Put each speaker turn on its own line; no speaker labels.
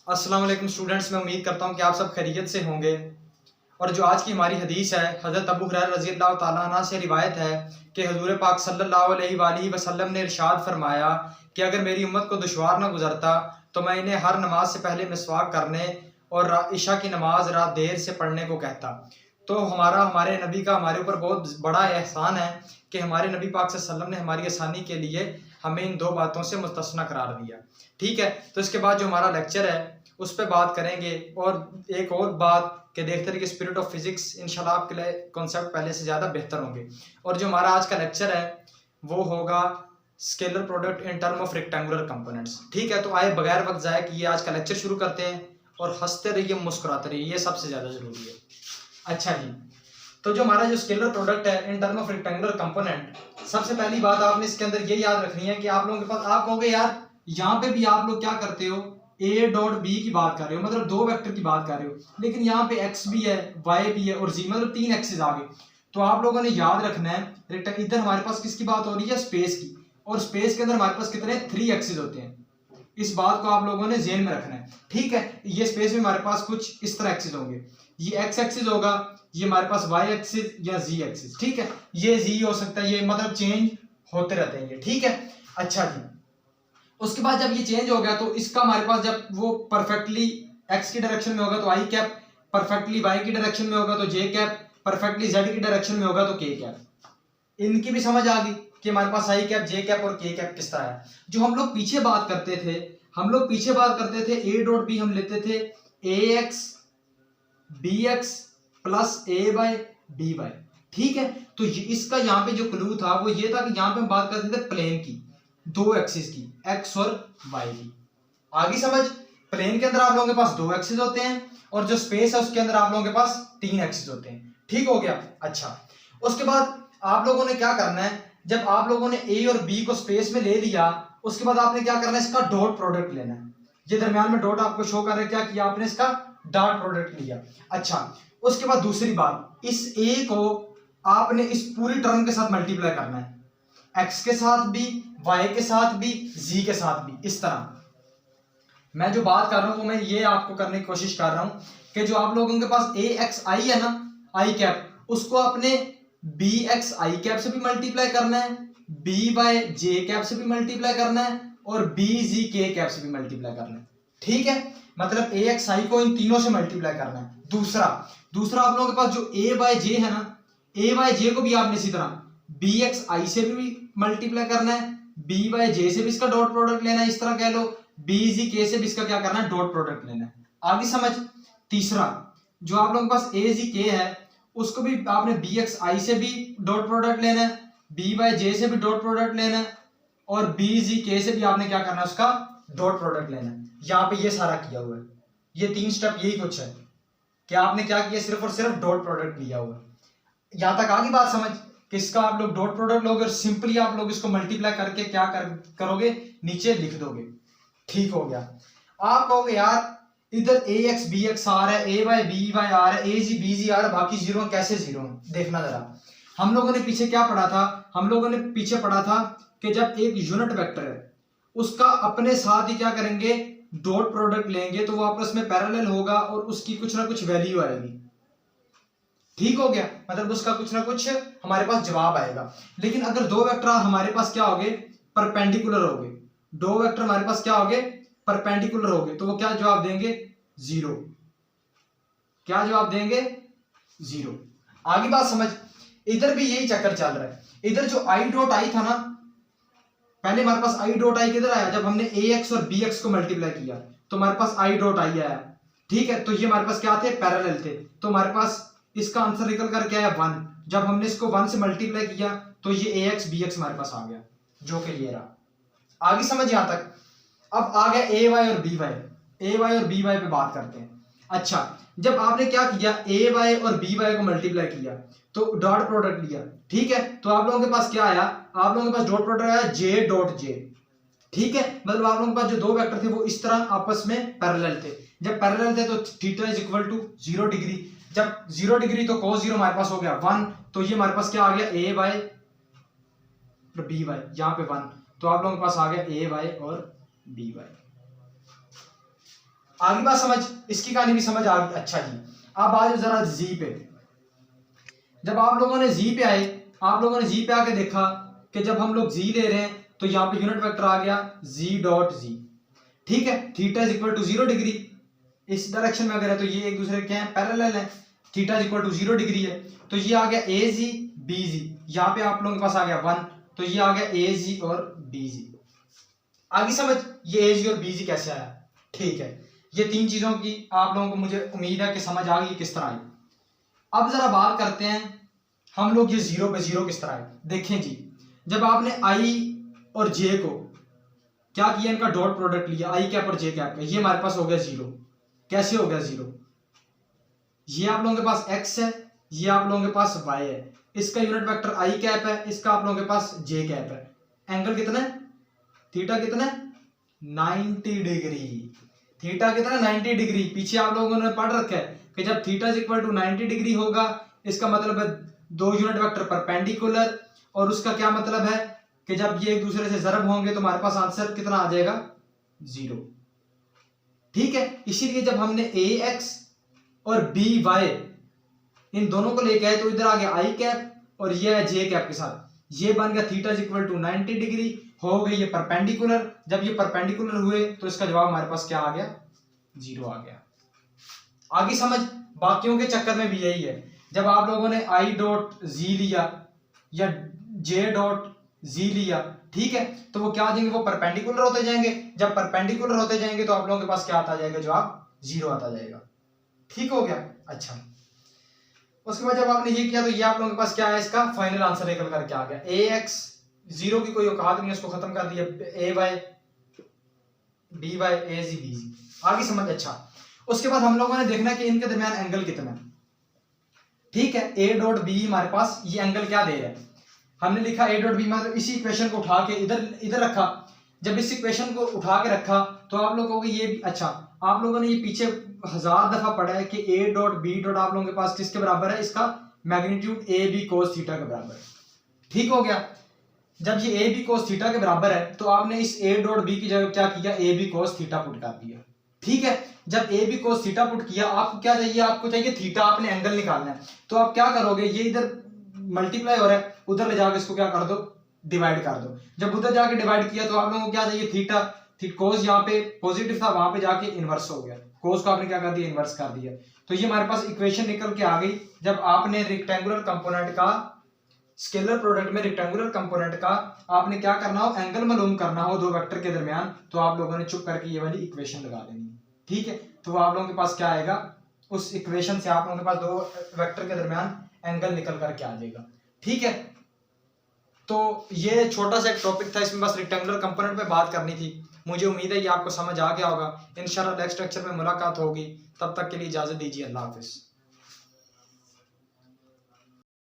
अस्सलाम वालेकुम स्टूडेंट्स, मैं उम्मीद करता हूँ कि आप सब खैरियत से होंगे। और जो आज की हमारी हदीस है, हज़रत अबू हुरैरा रज़ी अल्लाह ताला अन्हु से रिवायत है कि हुज़ूर पाक सल्लल्लाहु अलैहि वसल्लम ने इरशाद फरमाया कि अगर मेरी उम्मत को दुश्वार ना गुजरता तो मैं इन्हें हर नमाज से पहले मिसवाक करने और इशा की नमाज रात देर से पढ़ने को कहता। तो हमारे नबी का हमारे ऊपर बहुत बड़ा एहसान है कि हमारे नबी पाक सल्लल्लाहु अलैहि वसल्लम ने हमारी आसानी के लिए हमें इन दो बातों से मुस्तस्ना करार दिया। ठीक है, तो इसके बाद जो हमारा लेक्चर है उस पर बात करेंगे। और एक और बात कि देखते रहिए स्पिरिट ऑफ फिजिक्स, इंशाल्लाह आपके लिए कॉन्सेप्ट पहले से ज़्यादा बेहतर होंगे। और जो हमारा आज का लेक्चर है वो होगा scalar product in term of rectangular components. ठीक है, तो आए बगैर वक्त ज़ाया किए आज का लेक्चर शुरू करते हैं। और हंसते रहिए, मुस्कुराते रहिए, ये सबसे ज़्यादा ज़रूरी है। अच्छा जी, तो जो हमारा जो स्केलर प्रोडक्ट है in term of rectangular component, सबसे पहली बात आपने इसके अंदर ये याद रखनी है कि आप लोगों के पास, आप कहोगे यार यहाँ पे भी आप लोग क्या करते हो, ए डॉट बी की बात कर रहे हो, मतलब दो वेक्टर की बात कर रहे हो, लेकिन यहाँ पे एक्स भी है, वाई भी है और जी, मतलब तीन एक्सिस आ गए। तो आप लोगों ने याद रखना है इधर हमारे पास किसकी बात हो रही है, स्पेस की। और स्पेस के अंदर हमारे पास कितने 3 एक्सिस होते हैं। इस बात को आप लोगों ने ज़हन में रखना है। ठीक है, ये स्पेस में हमारे पास कुछ इस तरह एक्सिस होंगे। ये एक्स एक्सिस होगा, ये हमारे पास वाई एक्सिस या जी एक्सिस। ठीक है, ये जी हो सकता है, ये मतलब चेंज होते रहते हैं ये। ठीक है, अच्छा जी, उसके बाद जब ये चेंज हो गया तो इसका हमारे पास जब वो परफेक्टली एक्स की डायरेक्शन में होगा तो आई कैप, परफेक्टली वाई की डायरेक्शन में होगा तो जे कैप, परफेक्टली जेड की डायरेक्शन में होगा तो के कैप। इनकी भी समझ आ गई कि हमारे पास आई कैप, जे कैप और के कैप किस तरह है। जो हम लोग पीछे बात करते थे, ए डॉट बी हम लेते थे ए एक्स बी एक्स प्लस ए बाय बी बाय। ठीक है, तो इसका यहाँ पे जो क्लू था वो ये था कि यहाँ पे हम बात करते थे प्लेन की, दो एक्सिस की, एक्स और वाई की। आगे समझ, प्लेन के अंदर आप लोगों के पास दो एक्सिस होते हैं और जो स्पेस है उसके अंदर आप लोगों के पास 3 एक्सिस होते हैं। ठीक हो गया। अच्छा, उसके बाद आप लोगों ने क्या करना है, जब आप लोगों ने ए और बी को स्पेस में ले लिया, उसके बाद आपने क्या करना है, इसका डॉट प्रोडक्ट लेना है। ये दरमियान में डॉट आपको शो कर रहे, क्या किया आपने, इसका डॉट प्रोडक्ट लिया। अच्छा, उसके बाद दूसरी बात, इस ए को आपने इस पूरी टर्म के साथ मल्टीप्लाई करना है, एक्स के साथ भी, वाई के साथ भी, जी के साथ भी। इस तरह मैं जो बात कर रहा हूं वो मैं ये आपको करने की कोशिश कर रहा हूं कि जो आप लोगों के पास ए एक्स आई है ना, आई कैप, उसको आपने बी एक्स आई कैप से भी मल्टीप्लाई करना है, बी बाय जे कैप से भी मल्टीप्लाई करना है और बी जी के कैप से भी मल्टीप्लाई करना है। ठीक है, मतलब ए एक्स आई को इन तीनों से मल्टीप्लाई करना है। दूसरा दूसरा आप लोगों के पास जो ए बाय जे है ना, ए बाय जे को भी आपने इसी तरह बी एक्स आई से भी मल्टीप्लाई करना है, बी बाय जे से भी इसका डॉट प्रोडक्ट लेना है, इस तरह कह लो, बी जी के से भी इसका क्या करना है, डॉट प्रोडक्ट लेना है। आगे समझ। तीसरा, जो आप लोगों के पास ए जी के है उसको भी आपने बी एक्स आई से भी डॉट प्रोडक्ट लेना है, बी बाय जे से भी डॉट प्रोडक्ट लेना है और बी जी के से भी आपने क्या करना है, उसका डॉट प्रोडक्ट लेना है। यहाँ पे ये सारा किया हुआ है, ये 3 स्टेप यही कुछ है कि आपने क्या किया, सिर्फ और सिर्फ डॉट प्रोडक्ट लिया हुआ है। यहां तक आगे बात समझ, किसका आप लोग डॉट प्रोडक्ट लोगे और सिंपली आप लोग इसको मल्टीप्लाई करके क्या करोगे, नीचे लिख दोगे। ठीक हो गया। आप कहोगे यार इधर ए एक्स बी एक्स आ रहा है, ए वाई बी वाई आ रहा है, ए जी बी जी आ रहा है, बाकी जीरो कैसे जीरो। देखना जरा, हम लोगों ने पीछे क्या पढ़ा था, हम लोगों ने पीछे पढ़ा था कि जब एक यूनिट वेक्टर है उसका अपने साथ ही क्या करेंगे, डॉट प्रोडक्ट लेंगे तो वो आपस में पैरेलल होगा और उसकी कुछ ना कुछ वैल्यू आएगी। ठीक हो गया, मतलब उसका कुछ ना कुछ हमारे पास जवाब आएगा। लेकिन अगर दो वेक्टर हमारे पास क्या होंगे, परपेंडिकुलर होंगे, दो वेक्टर हमारे पास क्या होंगे, परपेंडिकुलर होंगे, तो वो क्या जवाब देंगे, जीरो। क्या जवाब देंगे, जीरो। आगे बात समझ, इधर भी यही चक्कर चल रहा है। इधर जो आई डॉट आई था ना, पहले हमारे पास आई डॉट आई किधर आया, जब हमने ए एक्स और बी एक्स को मल्टीप्लाई किया तो हमारे पास आई डॉट आई आया। ठीक है, तो ये हमारे पास क्या थे, पैरेलल थे, तो हमारे पास इसका आंसर निकल कर क्या है, 1। जब हमने इसको 1 से मल्टीप्लाई किया तो ये ए एक्स बी एक्स हमारे पास आ गया, जो कि ये रहा। आगे समझ यहां तक। अब आ गया ए वाई और बी वाई, ए वाई और बी वाई पे बात करते हैं। अच्छा, जब आपने क्या किया, ए वाई और बी वाई को मल्टीप्लाई किया तो डॉट प्रोडक्ट लिया। ठीक है, तो आप लोगों के पास क्या आया, आप लोगों के पास डॉट प्रोडक्ट आया जे डॉट जे। ठीक है, मतलब आप लोगों के पास जो दो वेक्टर थे वो इस तरह आपस में पैरेलल थे। जब पैरेलल थे तो theta is equal to 0 degree, जब 0 डिग्री तो cos 0 हमारे पास हो गया 1, तो ये हमारे पास क्या आ गया, ए वाई और बी वाई, यहाँ पे 1, तो आप लोगों के पास आ गया ए वाई और बी वाई। आगे बात समझ, इसकी कहानी भी समझ आ गई। अच्छा जी, अब आ जाओ जरा जी पे। जब आप लोगों ने जी पे आए, आप लोगों ने जी पे आके देखा कि जब हम लोग जी ले रहे हैं तो यहाँ पे यूनिट वेक्टर आ गया जी डॉट जी, ठीक है। Theta is equal to 0 degree, इस डायरेक्शन में अगर है तो ये एक दूसरे के हैं, पैरेलल है। Theta is equal to 0 degree है, तो ये आ गया ए जी बी जी। यहाँ पे आप लोगों के पास आ गया 1, तो ये आ गया ए जी और बी जी। आगे समझ, ये ए जी और बी जी कैसे आया, ठीक है। ये तीन चीजों की आप लोगों को मुझे उम्मीद है कि समझ आ गई किस तरह आई। अब जरा बात करते हैं हम लोग ये जीरो पे जीरो किस तरह है। देखें जी, जब आपने आई और जे को क्या किया, इनका डॉट प्रोडक्ट लिया, आई कैप और जे कैप का, ये हमारे पास हो गया जीरो। कैसे हो गया जीरो, ये आप लोगों के पास एक्स है, ये आप लोगों के पास वाई है, इसका यूनिट वेक्टर आई कैप है, इसका आप लोगों के पास जे कैप है। एंगल कितना है, थीटा कितना है 90 डिग्री। थीटा कितना 90 डिग्री। पीछे आप लोगों ने पढ़ रखा है कि जब theta is equal to 90 degree होगा, इसका मतलब है दो यूनिट वेक्टर परपेंडिकुलर, और उसका क्या मतलब है कि जब ये एक दूसरे से ज़रब होंगे तो हमारे पास आंसर कितना आ जाएगा, 0, ठीक है। इसीलिए जब हमने ए एक्स और बी वाई इन दोनों को लेके आए तो इधर आ गया आई कैप और ये है जे कैप के साथ, ये बन गया theta is equal to 90 degree, हो गई ये परपेंडिकुलर। जब ये परपेंडिकुलर हुए तो इसका जवाब हमारे पास क्या आ गया, 0 आ गया। आगे समझ, बाकियों के चक्कर में भी यही है। जब आप लोगों ने आई डॉट जी लिया या जे डॉट जी लिया, ठीक है, तो वो क्या आ जाएंगे, वो परपेंडिकुलर होते जाएंगे। जब परपेंडिकुलर होते जाएंगे तो आप लोगों के पास क्या आता जाएगा, जवाब 0 आता जाएगा। ठीक हो गया। अच्छा, उसके बाद जब आपने ये किया तो ये आप लोगों के पास क्या है, इसका फाइनल आंसर निकल करके आ गया। ए एक्स, जीरो की कोई औकात नहीं है, उसको खत्म कर दिया, ए वाई बी वाई ए जी बी जी। आगे समझ। अच्छा, उसके बाद हम लोगों ने देखना कि इनके दरमियान एंगल कितना है, ठीक है। ए डॉट बी हमारे पास ये एंगल क्या दे रहा है, हमने लिखा ए डॉट बी, मतलब इसी इक्वेशन को उठा के इधर इधर रखा। जब इस इक्वेशन को उठा के रखा तो आप लोगों को ये, अच्छा आप लोगों ने ये पीछे 1000 दफा पढ़ा है कि ए डॉट बी डॉट आप लोगों के पास किसके बराबर है, इसका magnitude A B cos theta के बराबर है। ठीक हो गया। जब ये ए बी कोस थीटा के बराबर है तो आपने इस ए डॉट बी की जगह क्या किया, A B cos theta put कर दिया, ठीक है। जब A B cos theta put किया, आपको क्या चाहिए, आपको चाहिए थीटा, आपने एंगल निकालना है। तो आप क्या करोगे, ये इधर मल्टीप्लाई हो रहा है, उधर ले जाकर इसको क्या कर दो, डिवाइड कर दो। जब उधर जाके डिवाइड किया तो आप लोगों को क्या चाहिए, थीटा। कोस यहाँ पे पॉजिटिव था, वहां पे जाके इनवर्स हो गया, कोस को आपने क्या कर दिया, इनवर्स कर दिया। तो ये हमारे पास इक्वेशन निकल के आ गई। जब आपने रेक्टेंगुलर कंपोनेंट का, स्केलर प्रोडक्ट में रेक्टेंगुलर कंपोनेंट का आपने क्या करना हो, एंगल मालूम करना हो दो वेक्टर के दरमियान, तो आप लोगों ने चुप करके ये वाली इक्वेशन लगा देनी, ठीक है। तो आप लोगों के पास क्या आएगा, उस इक्वेशन से आप लोगों के पास दो वेक्टर के दरमियान एंगल निकल करके आ जाएगा, ठीक है। तो ये छोटा सा एक टॉपिक था, इसमें बस रेक्टेंगुलर कंपोनेंट पे बात करनी थी। मुझे उम्मीद है ये आपको समझ आ गया होगा। इंशाल्लाह नेक्स्ट लेक्चर में मुलाकात होगी, तब तक के लिए इजाजत दीजिए, अल्लाह हाफिज।